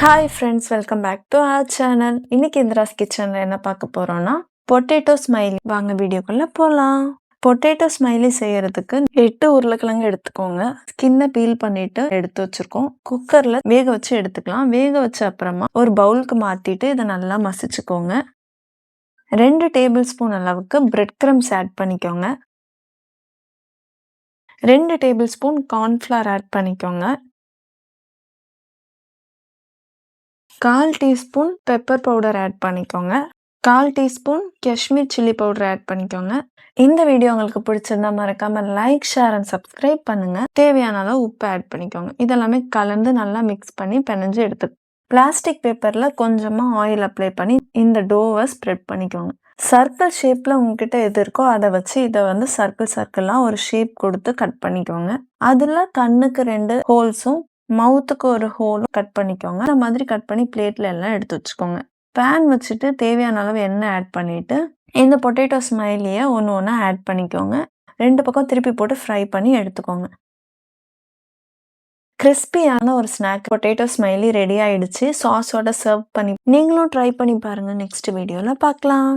Hi friends, welcome back to our channel. இன்னைக்கு இந்திராஸ் கிச்சனில் என்ன பார்க்க போகிறோன்னா பொட்டேட்டோ ஸ்மைலி. வாங்க வீடியோக்குள்ளே போகலாம். பொட்டேட்டோ ஸ்மைலி செய்யறதுக்கு 8 உருளைக்கிழங்கு எடுத்துக்கோங்க. ஸ்கின்னை பீல் பண்ணிட்டு எடுத்து வச்சிருக்கோம். குக்கரில் வேக வச்சு எடுத்துக்கலாம். வேக வச்ச அப்புறமா ஒரு பவுலுக்கு மாற்றிட்டு இதை நல்லா மசிச்சுக்கோங்க. 2 டேபிள் ஸ்பூன் அளவுக்கு பிரெட் கிரம்ஸ் ஆட் பண்ணிக்கோங்க. 2 டேபிள் ஸ்பூன் கார்ன்ஃப்ளவர் ஆட் பண்ணிக்கோங்க. 1/4 டீஸ்பூன் பெப்பர் பவுடர் ஆட் பண்ணிக்கோங்க. 1/4 teaspoon Kashmir chilli powder add பண்ணிக்கோங்க. இந்த வீடியோ உங்களுக்கு பிடிச்சிருந்தா மறக்காம லைக், ஷேர் அண்ட் சப்ஸ்கிரைப் பண்ணுங்க. தேவையான அளவு உப்பு ஆட் பண்ணிக்கோங்க. இதெல்லாமே கலந்து நல்லா மிக்ஸ் பண்ணி பிணைஞ்சு எடுத்து பிளாஸ்டிக் பேப்பர்ல கொஞ்சமா ஆயில் அப்ளை பண்ணி இந்த டோவை ஸ்ப்ரெட் பண்ணிக்கோங்க. சர்க்கிள் ஷேப்ல உங்ககிட்ட எது இருக்கோ அதை வச்சு இதை சர்க்கிளா ஒரு ஷேப் கொடுத்து கட் பண்ணிக்கோங்க. அதுல கண்ணுக்கு 2 ஹோல்ஸும் மவுத்துக்கு ஒரு ஹோலும் கட் பண்ணிக்கோங்க. இந்த மாதிரி கட் பண்ணி பிளேட்ல எல்லாம் எடுத்து வச்சுக்கோங்க. பேன் வச்சுட்டு தேவையான அளவு எண்ணெய் ஆட் பண்ணிட்டு இந்த பொட்டேட்டோ ஸ்மைலியை ஒன்று ஆட் பண்ணிக்கோங்க. 2 பக்கம் திருப்பி போட்டு ஃப்ரை பண்ணி எடுத்துக்கோங்க. கிறிஸ்பியான ஒரு ஸ்நாக் பொட்டேட்டோ ஸ்மைலி ரெடி ஆயிடுச்சு. சாஸோட சர்வ் பண்ணி நீங்களும் ட்ரை பண்ணி பாருங்க. நெக்ஸ்ட் வீடியோவில் பார்க்கலாம்.